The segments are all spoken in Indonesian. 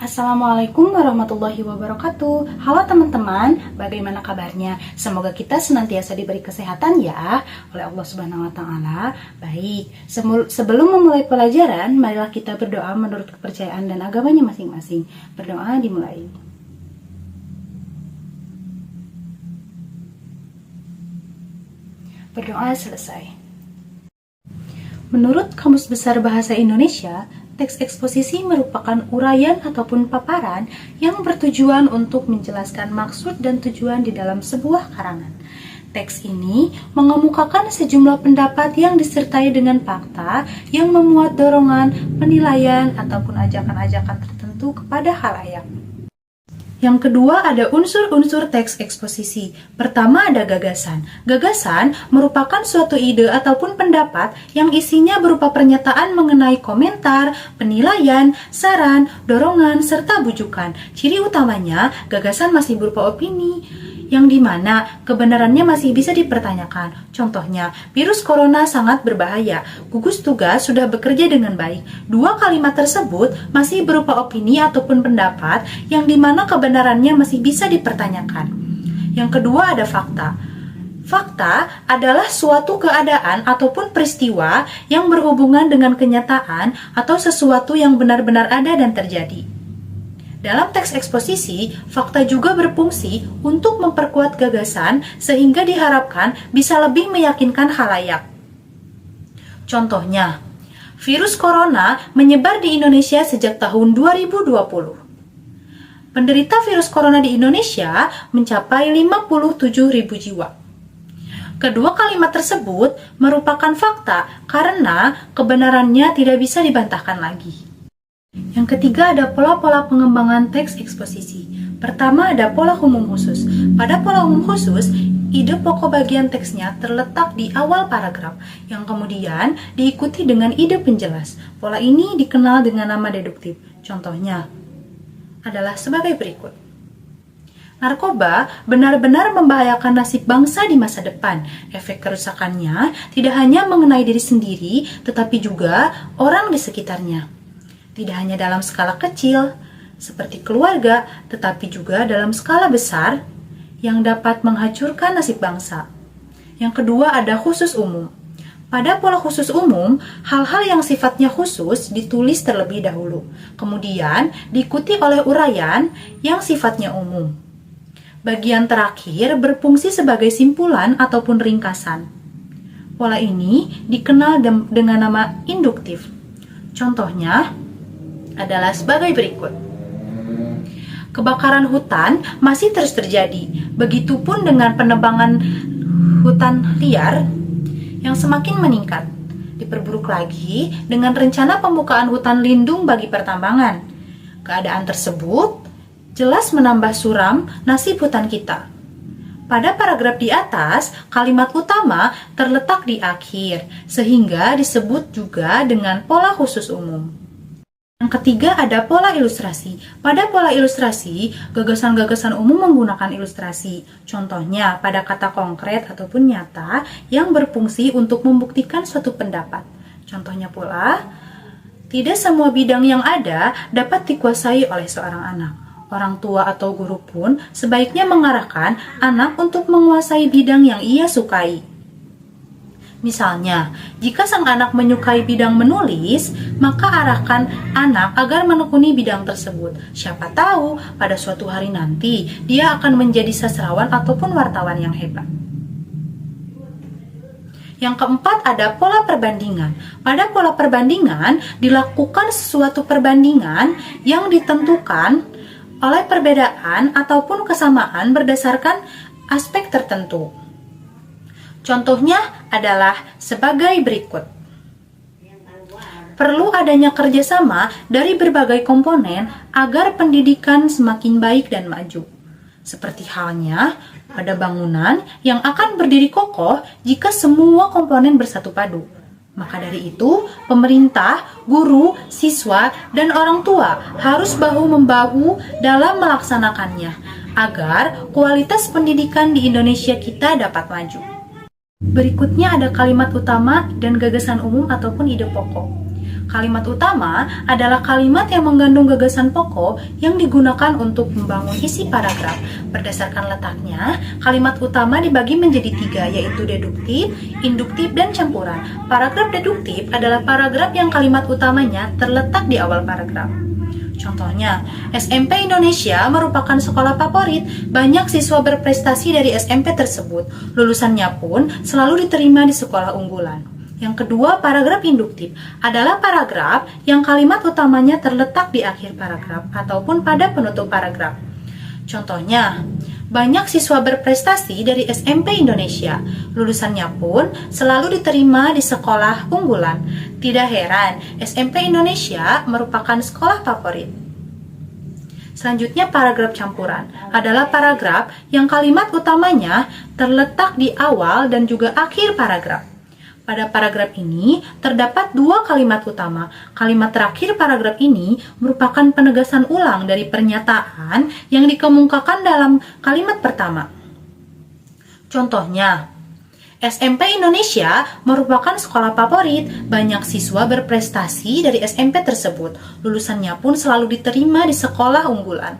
Assalamualaikum warahmatullahi wabarakatuh. Halo teman-teman, bagaimana kabarnya? Semoga kita senantiasa diberi kesehatan ya oleh Allah Subhanahu wa taala. Baik, sebelum memulai pelajaran, marilah kita berdoa menurut kepercayaan dan agamanya masing-masing. Berdoa dimulai. Berdoa selesai. Menurut Kamus Besar Bahasa Indonesia, teks eksposisi merupakan uraian ataupun paparan yang bertujuan untuk menjelaskan maksud dan tujuan di dalam sebuah karangan. Teks ini mengemukakan sejumlah pendapat yang disertai dengan fakta yang memuat dorongan, penilaian, ataupun ajakan-ajakan tertentu kepada khalayak. Yang kedua ada unsur-unsur teks eksposisi. Pertama ada gagasan. Gagasan merupakan suatu ide ataupun pendapat yang isinya berupa pernyataan mengenai komentar, penilaian, saran, dorongan, serta bujukan. Ciri utamanya, gagasan masih berupa opini, yang dimana kebenarannya masih bisa dipertanyakan. Contohnya, virus corona sangat berbahaya. Gugus tugas sudah bekerja dengan baik. Dua kalimat tersebut masih berupa opini ataupun pendapat yang dimana kebenarannya masih bisa dipertanyakan. Yang kedua ada fakta. Fakta adalah suatu keadaan ataupun peristiwa yang berhubungan dengan kenyataan atau sesuatu yang benar-benar ada dan terjadi. Dalam teks eksposisi, fakta juga berfungsi untuk memperkuat gagasan sehingga diharapkan bisa lebih meyakinkan khalayak. Contohnya, virus corona menyebar di Indonesia sejak tahun 2020. Penderita virus corona di Indonesia mencapai 57.000 jiwa. Kedua kalimat tersebut merupakan fakta karena kebenarannya tidak bisa dibantahkan lagi. Yang ketiga ada pola-pola pengembangan teks eksposisi. Pertama ada pola umum khusus. Pada pola umum khusus, ide pokok bagian teksnya terletak di awal paragraf, yang kemudian diikuti dengan ide penjelas. Pola ini dikenal dengan nama deduktif. Contohnya adalah sebagai berikut. Narkoba benar-benar membahayakan nasib bangsa di masa depan. Efek kerusakannya tidak hanya mengenai diri sendiri, tetapi juga orang di sekitarnya. Tidak hanya dalam skala kecil, seperti keluarga, tetapi juga dalam skala besar yang dapat menghancurkan nasib bangsa. Yang kedua ada khusus umum. Pada pola khusus umum, hal-hal yang sifatnya khusus ditulis terlebih dahulu, kemudian diikuti oleh uraian yang sifatnya umum. Bagian terakhir berfungsi sebagai simpulan ataupun ringkasan. Pola ini dikenal dengan nama induktif. Contohnya adalah sebagai berikut. Kebakaran hutan masih terus terjadi. Begitupun dengan penebangan hutan liar yang semakin meningkat. Diperburuk lagi dengan rencana pembukaan hutan lindung bagi pertambangan. Keadaan tersebut jelas menambah suram nasib hutan kita. Pada paragraf di atas, kalimat utama terletak di akhir, sehingga disebut juga dengan pola khusus umum. Yang ketiga ada pola ilustrasi. Pada pola ilustrasi, gagasan-gagasan umum menggunakan ilustrasi. Contohnya pada kata konkret ataupun nyata yang berfungsi untuk membuktikan suatu pendapat. Contohnya pula, tidak semua bidang yang ada dapat dikuasai oleh seorang anak. Orang tua atau guru pun sebaiknya mengarahkan anak untuk menguasai bidang yang ia sukai. Misalnya, jika sang anak menyukai bidang menulis, maka arahkan anak agar menekuni bidang tersebut. Siapa tahu pada suatu hari nanti dia akan menjadi sastrawan ataupun wartawan yang hebat. Yang keempat ada pola perbandingan. Pada pola perbandingan dilakukan sesuatu perbandingan yang ditentukan oleh perbedaan ataupun kesamaan berdasarkan aspek tertentu. Contohnya adalah sebagai berikut. Perlu adanya kerjasama dari berbagai komponen agar pendidikan semakin baik dan maju. Seperti halnya pada bangunan yang akan berdiri kokoh jika semua komponen bersatu padu. Maka dari itu, pemerintah, guru, siswa, dan orang tua harus bahu-membahu dalam melaksanakannya agar kualitas pendidikan di Indonesia kita dapat maju. Berikutnya ada kalimat utama dan gagasan umum ataupun ide pokok. Kalimat utama adalah kalimat yang mengandung gagasan pokok yang digunakan untuk membangun isi paragraf. Berdasarkan letaknya, kalimat utama dibagi menjadi 3, yaitu deduktif, induktif, dan campuran. Paragraf deduktif adalah paragraf yang kalimat utamanya terletak di awal paragraf. Contohnya, SMP Indonesia merupakan sekolah favorit. Banyak siswa berprestasi dari SMP tersebut. Lulusannya pun selalu diterima di sekolah unggulan. Yang kedua, paragraf induktif adalah paragraf yang kalimat utamanya terletak di akhir paragraf ataupun pada penutup paragraf. Contohnya, banyak siswa berprestasi dari SMP Indonesia. Lulusannya pun selalu diterima di sekolah unggulan. Tidak heran, SMP Indonesia merupakan sekolah favorit. Selanjutnya, paragraf campuran adalah paragraf yang kalimat utamanya terletak di awal dan juga akhir paragraf. Pada paragraf ini terdapat 2 kalimat utama. Kalimat terakhir paragraf ini merupakan penegasan ulang dari pernyataan yang dikemukakan dalam kalimat pertama. Contohnya, SMP Indonesia merupakan sekolah favorit. Banyak siswa berprestasi dari SMP tersebut. Lulusannya pun selalu diterima di sekolah unggulan.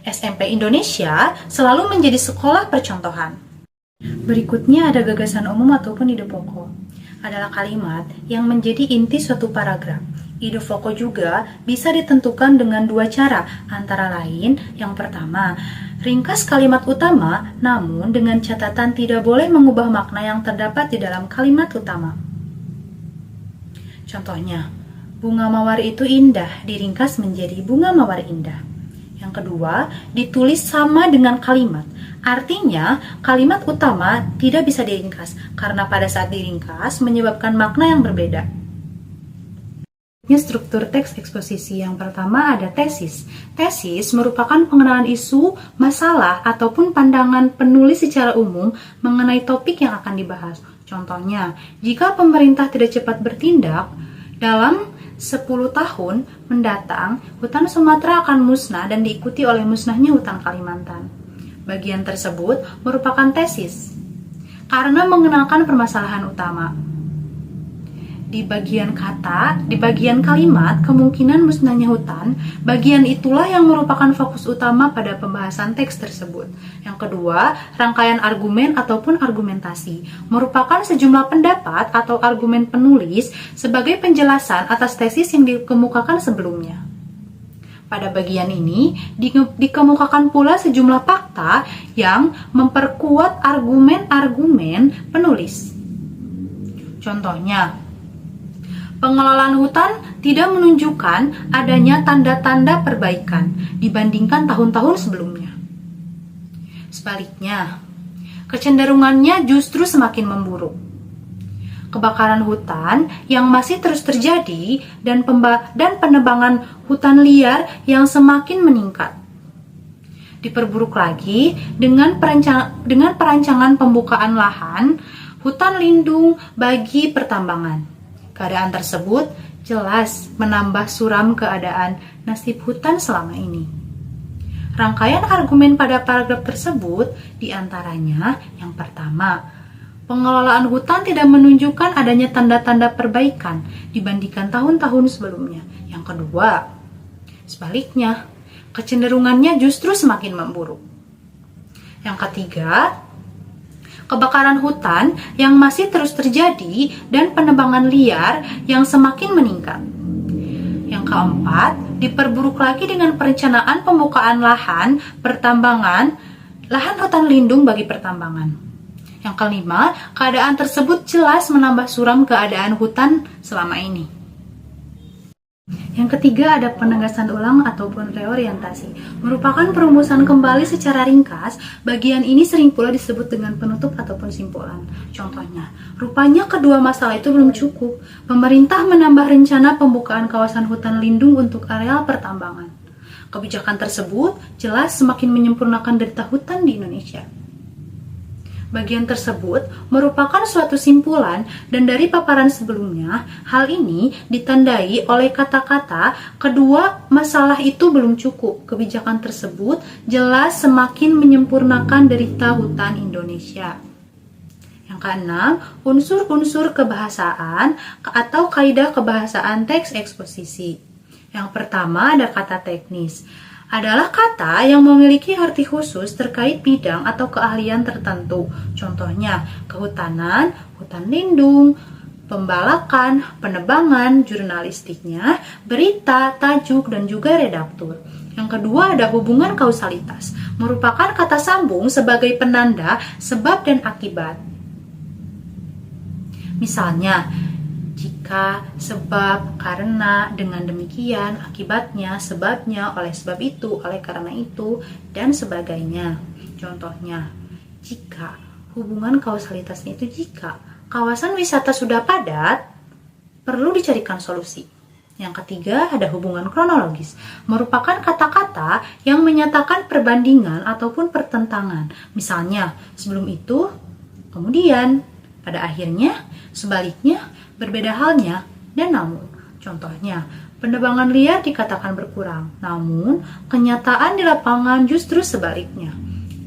SMP Indonesia selalu menjadi sekolah percontohan. Berikutnya ada gagasan umum ataupun ide pokok. Adalah kalimat yang menjadi inti suatu paragraf. Ide pokok juga bisa ditentukan dengan 2 cara, antara lain yang pertama, ringkas kalimat utama namun dengan catatan tidak boleh mengubah makna yang terdapat di dalam kalimat utama. Contohnya, bunga mawar itu indah diringkas menjadi bunga mawar indah. Yang kedua, ditulis sama dengan kalimat. Artinya, kalimat utama tidak bisa diringkas karena pada saat diringkas menyebabkan makna yang berbeda. Struktur teks eksposisi yang pertama ada tesis. Tesis merupakan pengenalan isu, masalah, ataupun pandangan penulis secara umum mengenai topik yang akan dibahas. Contohnya, jika pemerintah tidak cepat bertindak, dalam 10 tahun mendatang, hutan Sumatera akan musnah dan diikuti oleh musnahnya hutan Kalimantan. Bagian tersebut merupakan tesis karena mengenalkan permasalahan utama. Di bagian kata, di bagian kalimat, kemungkinan musnahnya hutan, bagian itulah yang merupakan fokus utama pada pembahasan teks tersebut. Yang kedua, rangkaian argumen ataupun argumentasi, merupakan sejumlah pendapat atau argumen penulis sebagai penjelasan atas tesis yang dikemukakan sebelumnya. Pada bagian ini, dikemukakan pula sejumlah fakta yang memperkuat argumen-argumen penulis. Contohnya, pengelolaan hutan tidak menunjukkan adanya tanda-tanda perbaikan dibandingkan tahun-tahun sebelumnya. Sebaliknya, kecenderungannya justru semakin memburuk. Kebakaran hutan yang masih terus terjadi dan penebangan hutan liar yang semakin meningkat. Diperburuk lagi dengan perancangan pembukaan lahan hutan lindung bagi pertambangan. Keadaan tersebut jelas menambah suram keadaan nasib hutan selama ini. Rangkaian argumen pada paragraf tersebut diantaranya yang pertama, pengelolaan hutan tidak menunjukkan adanya tanda-tanda perbaikan dibandingkan tahun-tahun sebelumnya. Yang kedua, sebaliknya, kecenderungannya justru semakin memburuk. Yang ketiga, kebakaran hutan yang masih terus terjadi dan penebangan liar yang semakin meningkat. Yang keempat, diperburuk lagi dengan perencanaan pembukaan lahan pertambangan, lahan hutan lindung bagi pertambangan. Yang kelima, keadaan tersebut jelas menambah suram keadaan hutan selama ini. Yang ketiga ada penegasan ulang ataupun reorientasi. Merupakan perumusan kembali secara ringkas, bagian ini sering pula disebut dengan penutup ataupun simpulan. Contohnya, rupanya kedua masalah itu belum cukup. Pemerintah menambah rencana pembukaan kawasan hutan lindung untuk areal pertambangan. Kebijakan tersebut jelas semakin menyempurnakan data hutan di Indonesia. Bagian tersebut merupakan suatu simpulan dan dari paparan sebelumnya, hal ini ditandai oleh kata-kata kedua masalah itu belum cukup. Kebijakan tersebut jelas semakin menyempurnakan derita hutan Indonesia. Yang Yang keenam, unsur-unsur kebahasaan atau kaidah kebahasaan teks eksposisi. Yang pertama ada kata teknis. Adalah kata yang memiliki arti khusus terkait bidang atau keahlian tertentu. Contohnya, kehutanan, hutan lindung, pembalakan, penebangan, jurnalistiknya, berita, tajuk, dan juga redaktur. Yang kedua ada hubungan kausalitas, merupakan kata sambung sebagai penanda sebab dan akibat. Misalnya, jika, sebab, karena, dengan demikian, akibatnya, sebabnya, oleh sebab itu, oleh karena itu, dan sebagainya. Contohnya, jika, hubungan kausalitasnya itu jika kawasan wisata sudah padat, perlu dicarikan solusi. Yang ketiga ada hubungan kronologis, merupakan kata-kata yang menyatakan perbandingan ataupun pertentangan. Misalnya, sebelum itu, kemudian, pada akhirnya, sebaliknya, berbeda halnya, dan namun. Contohnya, penebangan liar dikatakan berkurang, namun kenyataan di lapangan justru sebaliknya.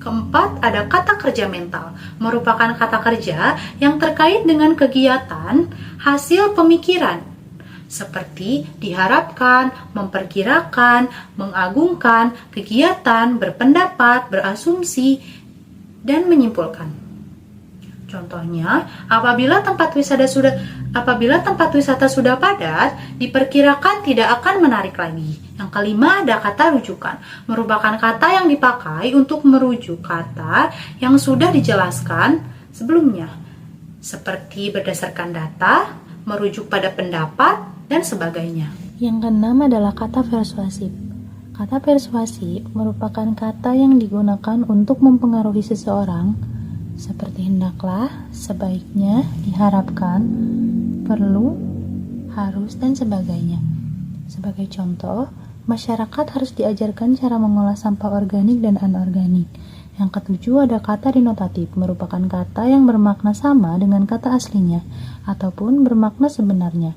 Keempat, ada kata kerja mental, merupakan kata kerja yang terkait dengan kegiatan hasil pemikiran, seperti diharapkan, memperkirakan, mengagungkan, kegiatan, berpendapat, berasumsi, dan menyimpulkan. Contohnya, apabila tempat wisata sudah padat, diperkirakan tidak akan menarik lagi. Yang kelima ada kata rujukan, merupakan kata yang dipakai untuk merujuk kata yang sudah dijelaskan sebelumnya, seperti berdasarkan data, merujuk pada pendapat, dan sebagainya. Yang keenam adalah kata persuasif. Kata persuasif merupakan kata yang digunakan untuk mempengaruhi seseorang, seperti hendaklah, sebaiknya, diharapkan, perlu, harus, dan sebagainya. Sebagai contoh, masyarakat harus diajarkan cara mengolah sampah organik dan anorganik. Yang ketujuh ada kata denotatif, merupakan kata yang bermakna sama dengan kata aslinya, ataupun bermakna sebenarnya.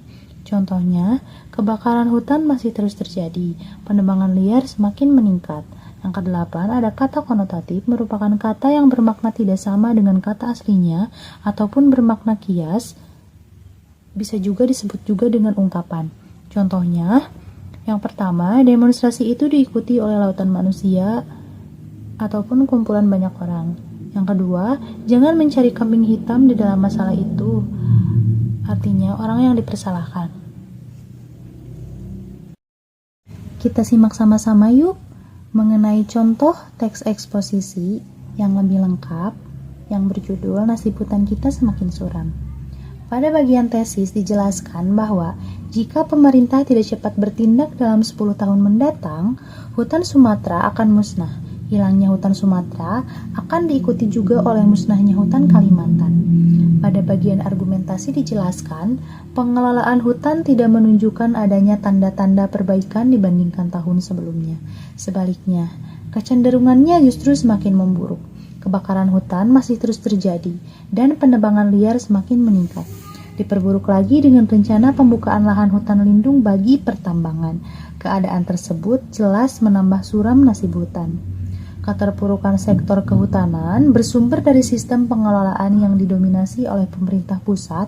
Contohnya, kebakaran hutan masih terus terjadi, penebangan liar semakin meningkat. Yang kedelapan ada kata konotatif, merupakan kata yang bermakna tidak sama dengan kata aslinya ataupun bermakna kias, bisa juga disebut juga dengan ungkapan. Contohnya, yang pertama, demonstrasi itu diikuti oleh lautan manusia ataupun kumpulan banyak orang. Yang kedua, jangan mencari kambing hitam di dalam masalah itu, artinya orang yang dipersalahkan. Kita simak sama-sama yuk mengenai contoh teks eksposisi yang lebih lengkap yang berjudul Nasib Hutan Kita Semakin Suram. Pada bagian tesis dijelaskan bahwa jika pemerintah tidak cepat bertindak dalam 10 tahun mendatang, hutan Sumatera akan musnah. Hilangnya hutan Sumatera akan diikuti juga oleh musnahnya hutan Kalimantan. Pada bagian argumentasi dijelaskan, pengelolaan hutan tidak menunjukkan adanya tanda-tanda perbaikan dibandingkan tahun sebelumnya. Sebaliknya, kecenderungannya justru semakin memburuk. Kebakaran hutan masih terus terjadi, dan penebangan liar semakin meningkat. Diperburuk lagi dengan rencana pembukaan lahan hutan lindung bagi pertambangan. Keadaan tersebut jelas menambah suram nasib hutan. Keterpurukan sektor kehutanan bersumber dari sistem pengelolaan yang didominasi oleh pemerintah pusat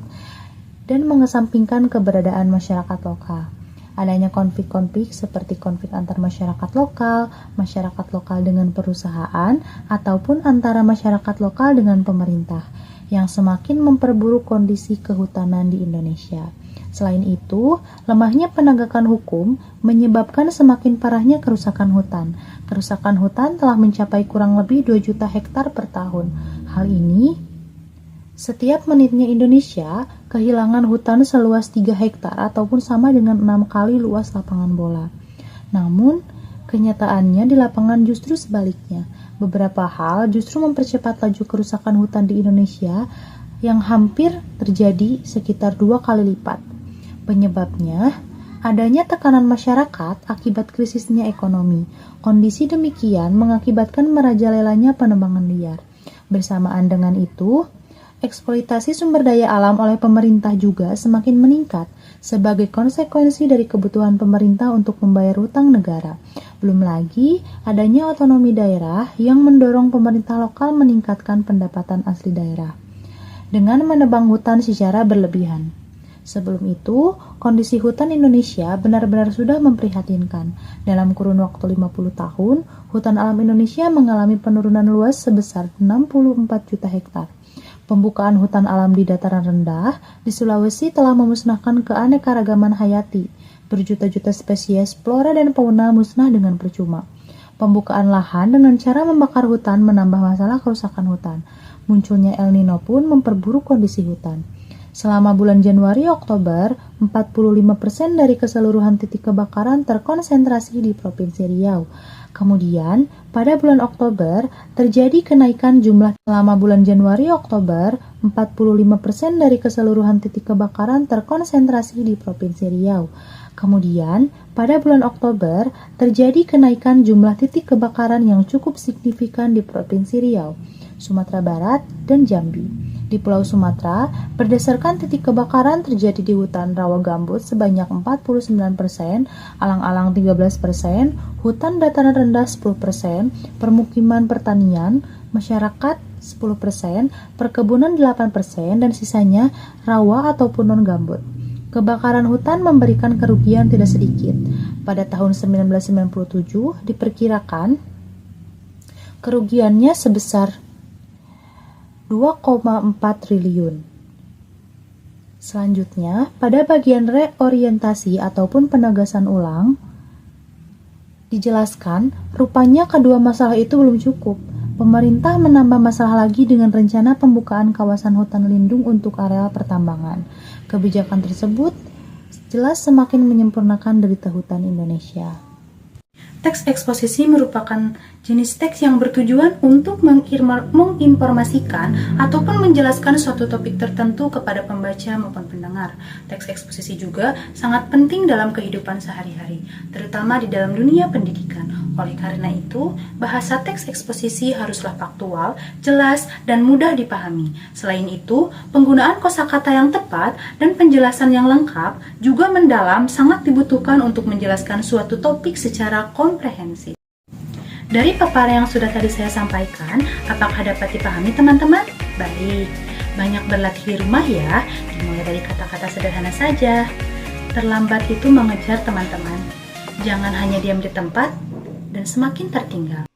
dan mengesampingkan keberadaan masyarakat lokal. Adanya konflik-konflik seperti konflik antar masyarakat lokal dengan perusahaan, ataupun antara masyarakat lokal dengan pemerintah, yang semakin memperburuk kondisi kehutanan di Indonesia. Selain itu, lemahnya penegakan hukum menyebabkan semakin parahnya kerusakan hutan. Kerusakan hutan telah mencapai kurang lebih 2 juta hektar per tahun. Hal ini, setiap menitnya Indonesia kehilangan hutan seluas 3 hektar ataupun sama dengan 6 kali luas lapangan bola. Namun, kenyataannya di lapangan justru sebaliknya. Beberapa hal justru mempercepat laju kerusakan hutan di Indonesia yang hampir terjadi sekitar 2 kali lipat. Penyebabnya, adanya tekanan masyarakat akibat krisisnya ekonomi. Kondisi demikian mengakibatkan merajalelanya penebangan liar. Bersamaan dengan itu, eksploitasi sumber daya alam oleh pemerintah juga semakin meningkat sebagai konsekuensi dari kebutuhan pemerintah untuk membayar hutang negara. Belum lagi adanya otonomi daerah yang mendorong pemerintah lokal meningkatkan pendapatan asli daerah. dengan menebang hutan secara berlebihan. Sebelum itu, kondisi hutan Indonesia benar-benar sudah memprihatinkan. Dalam kurun waktu 50 tahun, hutan alam Indonesia mengalami penurunan luas sebesar 64 juta hektar. Pembukaan hutan alam di dataran rendah di Sulawesi telah memusnahkan keanekaragaman hayati. Berjuta-juta spesies flora dan fauna musnah dengan percuma. Pembukaan lahan dengan cara membakar hutan menambah masalah kerusakan hutan. Munculnya El Nino pun memperburuk kondisi hutan. Selama bulan Januari-Oktober, 45% dari keseluruhan titik kebakaran terkonsentrasi di Provinsi Riau. Kemudian, pada bulan Oktober, terjadi kenaikan jumlah. Selama bulan Januari-Oktober, 45% dari keseluruhan titik kebakaran terkonsentrasi di Provinsi Riau. Kemudian, pada bulan Oktober, terjadi kenaikan jumlah titik kebakaran yang cukup signifikan di Provinsi Riau, Sumatera Barat, dan Jambi. Di Pulau Sumatera, berdasarkan titik kebakaran terjadi di hutan rawa gambut sebanyak 49%, alang-alang 13%, hutan dataran rendah 10%, permukiman pertanian, masyarakat 10%, perkebunan 8%, dan sisanya rawa ataupun non-gambut. Kebakaran hutan memberikan kerugian tidak sedikit. Pada tahun 1997 diperkirakan kerugiannya sebesar 2,4 triliun. Selanjutnya, pada bagian reorientasi ataupun penegasan ulang, dijelaskan rupanya kedua masalah itu belum cukup. Pemerintah menambah masalah lagi dengan rencana pembukaan kawasan hutan lindung untuk areal pertambangan. Kebijakan tersebut jelas semakin menyempurnakan derita hutan Indonesia. Teks eksposisi merupakan jenis teks yang bertujuan untuk menginformasikan ataupun menjelaskan suatu topik tertentu kepada pembaca maupun pendengar. Teks eksposisi juga sangat penting dalam kehidupan sehari-hari, terutama di dalam dunia pendidikan. Oleh karena itu, bahasa teks eksposisi haruslah faktual, jelas, dan mudah dipahami. Selain itu, penggunaan kosakata yang tepat dan penjelasan yang lengkap juga mendalam sangat dibutuhkan untuk menjelaskan suatu topik secara komprehensif. Dari paparan yang sudah tadi saya sampaikan, apakah dapat dipahami teman-teman? Baik, banyak berlatih di rumah ya, dimulai dari kata-kata sederhana saja. Terlambat itu mengejar teman-teman. Jangan hanya diam di tempat dan semakin tertinggal.